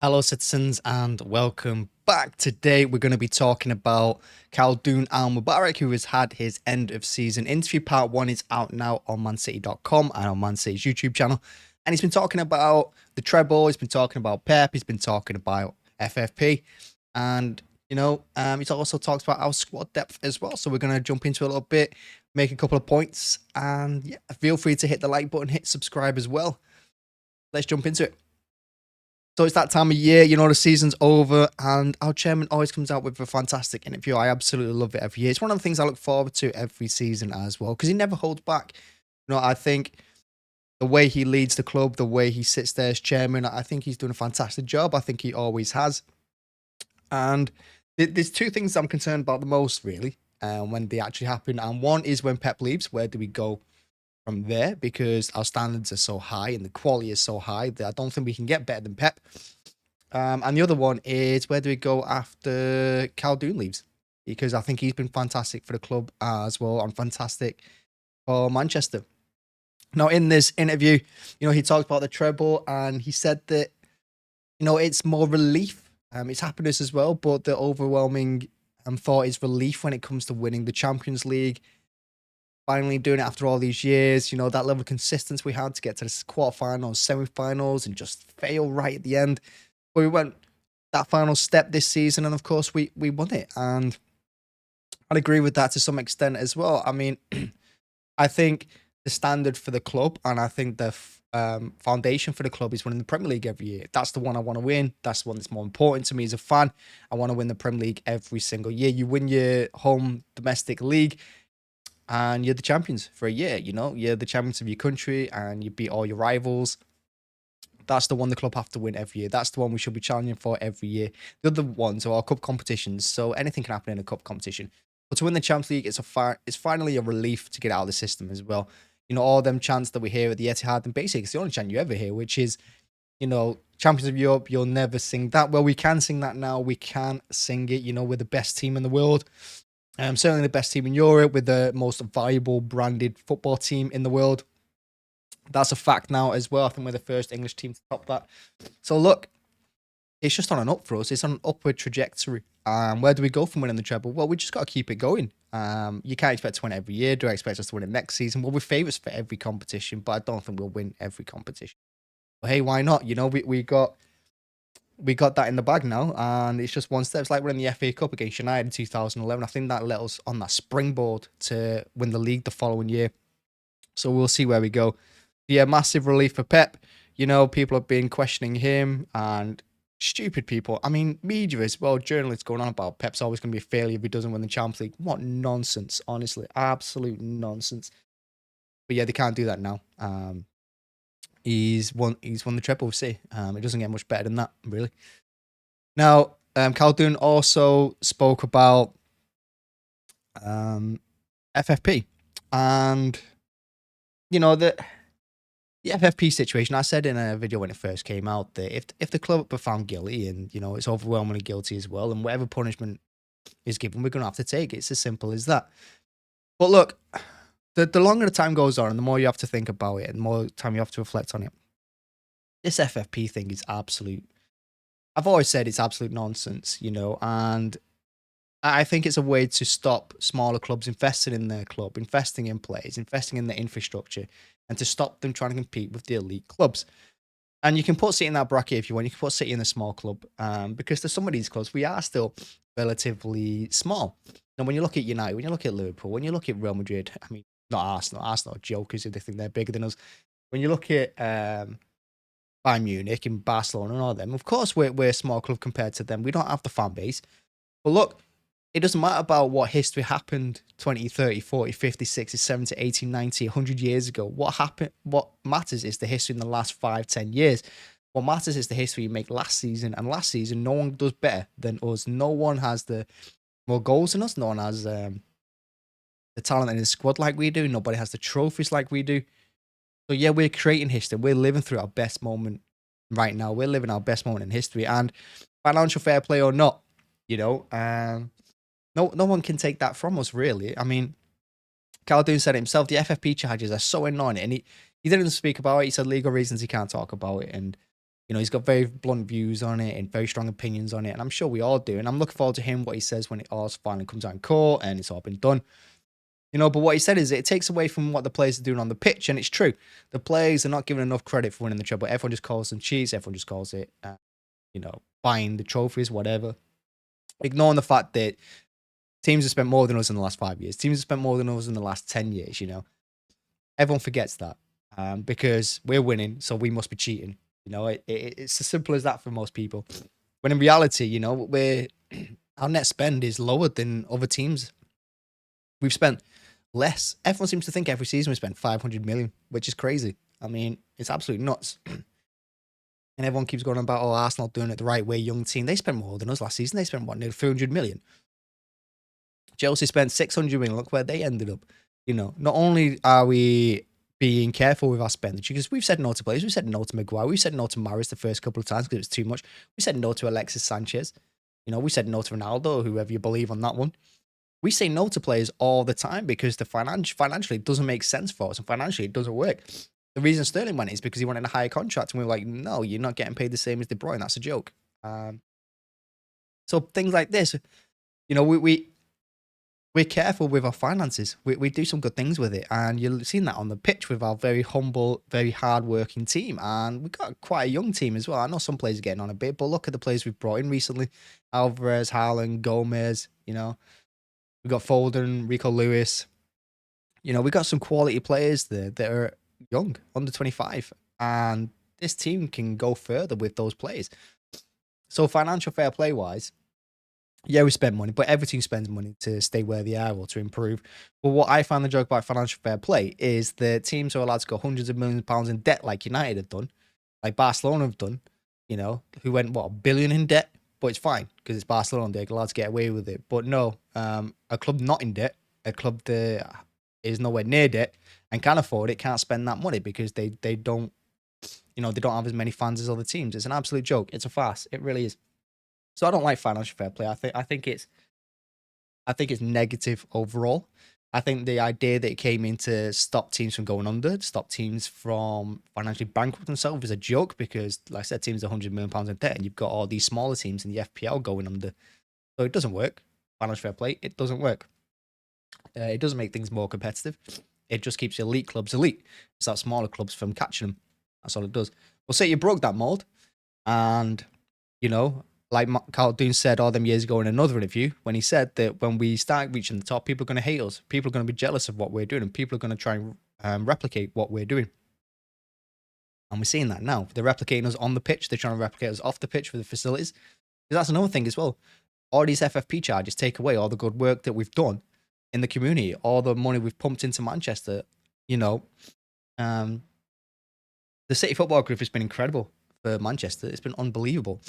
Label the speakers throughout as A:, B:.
A: Hello, citizens, and welcome back. Today, we're going to be talking about Khaldoon Mulbarak, who has had his end of season interview. Part 1 is out now on mancity.com and on Man City's YouTube channel. And he's been talking about the treble, he's been talking about Pep, he's been talking about FFP, and he's also talked about our squad depth as well. So we're going to jump into a little bit, make a couple of points, and yeah, feel free to hit the like button, hit subscribe as well. Let's jump into it. So it's that time of year, the season's over, and our chairman always comes out with a fantastic interview. I absolutely love it every year. It's one of the things I look forward to every season as well, because he never holds back. I think the way he leads the club, the way he sits there as chairman, I think he's doing a fantastic job. I think he always has. And there's two things I'm concerned about the most, really, when they actually happen. And one is when Pep leaves, where do we go from there? Because our standards are so high and the quality is so high that I don't think we can get better than Pep. And the other one is, where do we go after Khaldoon leaves? Because I think he's been fantastic for the club as well, and fantastic for Manchester. Now, in this interview, he talked about the treble, and he said that, it's more relief. It's happiness as well, but the overwhelming thought is relief when it comes to winning the Champions League. Finally doing it after all these years, that level of consistency we had to get to the quarterfinals, semi-finals, and just fail right at the end. But we went that final step this season, and of course we won it. And I'd agree with that to some extent as well. I mean, I think the standard for the club, and I think the foundation for the club, is winning the Premier League every year. That's the one I want to win. That's the one that's more important to me as a fan. I want to win the Premier League every single year. You win your home domestic league, and you're the champions for a year. You're the champions of your country, and you beat all your rivals. That's the one the club have to win every year. That's the one we should be challenging for every year. The other ones are our cup competitions, so anything can happen in a cup competition. But to win the Champions League, it's finally a relief to get out of the system as well. All them chants that we hear at the Etihad, and basically it's the only chant you ever hear, which is, Champions of Europe, you'll never sing that. Well, we can sing that now. We can sing it. We're the best team in the world. Certainly the best team in Europe, with the most valuable branded football team in the world. That's a fact now as well. I think we're the first English team to top that. So look, it's just on an up for us. It's on an upward trajectory. Where do we go from winning the treble? Well, we just got to keep it going. You can't expect to win every year. Do I expect us to win it next season? Well, we're favourites for every competition, but I don't think we'll win every competition. But hey, why not? We got that in the bag now, and it's just one step. It's like winning the FA Cup against United in 2011. I think that let us on that springboard to win the league the following year. So we'll see where we go. Yeah, massive relief for Pep. People have been questioning him, and stupid people. I mean, media as well, journalists going on about Pep's always going to be a failure if he doesn't win the Champions League. What nonsense, honestly. Absolute nonsense. But yeah, they can't do that now. He's won the treble, we see. It doesn't get much better than that, really. Now, Khaldoon also spoke about FFP. And, the FFP situation, I said in a video when it first came out that if the club were found guilty, and, it's overwhelmingly guilty as well, and whatever punishment is given, we're going to have to take it. It's as simple as that. But look, the longer the time goes on, and the more you have to think about it, and the more time you have to reflect on it, this FFP thing is absolute. I've always said it's absolute nonsense, and I think it's a way to stop smaller clubs investing in their club, investing in players, investing in the infrastructure, and to stop them trying to compete with the elite clubs. And you can put City in that bracket if you want. You can put City in a small club, because there's some of these clubs, we are still relatively small. And when you look at United, when you look at Liverpool, when you look at Real Madrid, I mean, not Arsenal are jokers if they think they're bigger than us. When you look at Bayern Munich and Barcelona and all them, of course we're a small club compared to them. We don't have the fan base. But look, it doesn't matter about what history happened 20, 30, 40, 50, 60, 70, 80, 90, 100 years ago. What happened? What matters is the history in the last 5, 10 years. What matters is the history you make last season. And last season, no one does better than us. No one has the more goals than us. No one has the talent in the squad like we do. Nobody has the trophies like we do. So yeah, we're creating history. We're living through our best moment right now. We're living our best moment in history. And financial fair play or not, no one can take that from us, really. I mean, Khaldoon said it himself, the FFP charges are so annoying, and he didn't speak about it. He said legal reasons he can't talk about it, and You know, he's got very blunt views on it and very strong opinions on it, and I'm sure we all do. And I'm looking forward to him what he says when it all finally comes out in court and it's all been done. You know, but what he said is it takes away from what the players are doing on the pitch, and it's true. The players are not given enough credit for winning the treble. Everyone just calls them cheats. Everyone just calls it, buying the trophies, whatever. Ignoring the fact that teams have spent more than us in the last 5 years. Teams have spent more than us in the last 10 years, you know. Everyone forgets that because we're winning, so we must be cheating. You know, it's as simple as that for most people. When in reality, you know, our net spend is lower than other teams. We've spent less. Everyone seems to think every season we spend 500 million, which is crazy. I mean, it's absolutely nuts. And everyone keeps going about, oh, Arsenal doing it the right way, young team. They spent more than us last season. They spent, what, nearly 300 million. Chelsea spent 600 million. Look where they ended up. You know, not only are we being careful with our expenditure, because we've said no to players. We've said no to Maguire. We've said no to Maris the first couple of times because it was too much. We said no to Alexis Sanchez. You know, we said no to Ronaldo, whoever you believe on that one. We say no to players all the time because the financially it doesn't make sense for us, and financially it doesn't work. The reason Sterling went is because he wanted a higher contract, and we were like, no, you're not getting paid the same as De Bruyne. That's a joke. So things like this, you know, we're careful with our finances. We do some good things with it, and you've seen that on the pitch with our very humble, very hard-working team, and we've got quite a young team as well. I know some players are getting on a bit, but look at the players we've brought in recently: Alvarez, Haaland, Gomez. You know, we got Foden, Rico Lewis. You know, we got some quality players there that are young, under 25, and this team can go further with those players. So financial fair play wise, yeah, we spend money, but every team spends money to stay where they are or to improve. But what I find the joke about financial fair play is the teams are allowed to go hundreds of millions of pounds in debt, like United have done, like Barcelona have done. You know, who went what, $1 billion in debt, but it's fine because it's Barcelona; they're allowed to get away with it. But no, a club not in debt, a club that is nowhere near debt and can afford it, can't spend that money because they don't, you know, they don't have as many fans as other teams. It's an absolute joke. It's a farce. It really is. So I don't like financial fair play. I think it's negative overall. I think the idea that it came in to stop teams from going under, stop teams from financially bankrupt themselves is a joke because, like I said, teams are £100 million in debt, and you've got all these smaller teams in the FPL going under. So it doesn't work. Financial fair play, it doesn't work. It doesn't make things more competitive. It just keeps elite clubs elite. It's that smaller clubs from catching them. That's all it does. Well, say you broke that mold, and you know, like Khaldoon said all them years ago in another interview, when he said that when we start reaching the top, people are going to hate us. People are going to be jealous of what we're doing, and people are going to try and replicate what we're doing. And we're seeing that now. They're replicating us on the pitch. They're trying to replicate us off the pitch with the facilities. Because that's another thing as well. All these FFP charges take away all the good work that we've done in the community, all the money we've pumped into Manchester. You know, the City Football Group has been incredible for Manchester. It's been unbelievable.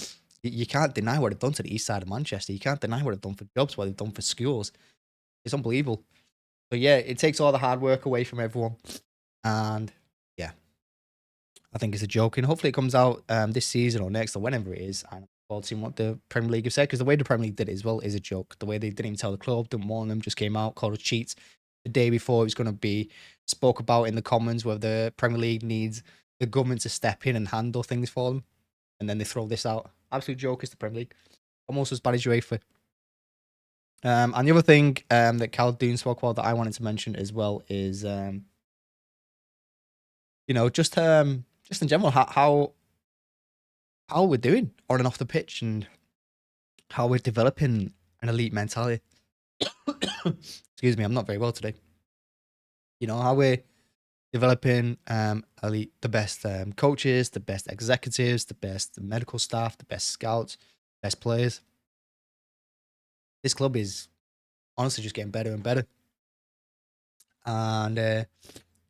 A: You can't deny what they've done to the east side of Manchester. You can't deny what they've done for jobs, what they've done for schools. It's unbelievable. But yeah, it takes all the hard work away from everyone. And yeah, I think it's a joke. And hopefully it comes out this season or next or whenever it is. And I'm seeing what the Premier League have said, because the way the Premier League did it as well is a joke. The way they didn't even tell the club, didn't warn them, just came out, called us cheats. The day before it was going to be spoke about in the Commons where the Premier League needs the government to step in and handle things for them. And then they throw this out. Absolute joke is the Premier League. Almost as bad as UEFA. And the other thing that Khaldoon spoke about that I wanted to mention as well is, just in general, how we're doing on and off the pitch and how we're developing an elite mentality. Excuse me, I'm not very well today. You know, how we're developing elite, the best coaches, the best executives, the best medical staff, the best scouts, best players. This club is honestly just getting better and better. And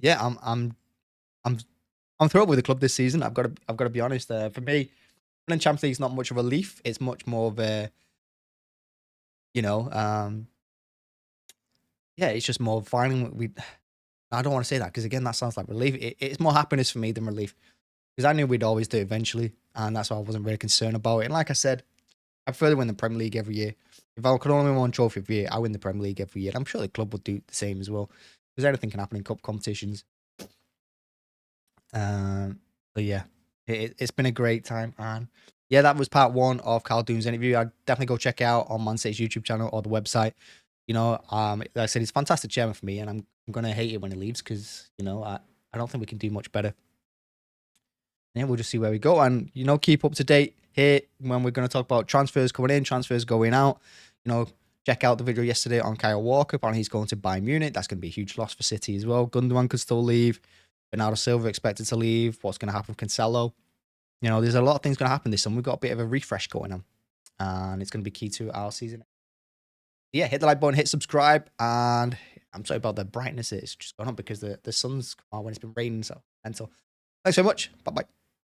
A: yeah, I'm thrilled with the club this season. I've got to be honest. For me, winning Champions League is not much of a relief. It's much more of a, yeah, it's just more finally. I don't want to say that because again, that sounds like relief. It's more happiness for me than relief because I knew we'd always do it eventually, and that's why I wasn't really concerned about it. And like I said, I prefer to win the Premier League every year. If I could only win one trophy every year, I win the Premier League every year. And I'm sure the club would do the same as well because anything can happen in cup competitions. But yeah, It's been a great time, and yeah, that was part one of Khaldoon's interview. I'd definitely go check it out on Man City's YouTube channel or the website. Like I said, he's a fantastic chairman for me, and I'm gonna hate it when he leaves because I don't think we can do much better. Yeah, we'll just see where we go, and keep up to date here when we're gonna talk about transfers coming in, transfers going out. Check out the video yesterday on Kyle Walker. Apparently, he's going to Bayern Munich. That's going to be a huge loss for City as well. Gundogan could still leave. Bernardo Silva expected to leave. What's going to happen with Cancelo? There's a lot of things going to happen this summer. We've got a bit of a refresh going on, and it's going to be key to our season. Yeah, hit the like button, hit subscribe, and I'm sorry about the brightness. It's just gone up because the sun's come out when it's been raining. So mental. Thanks so much. Bye bye.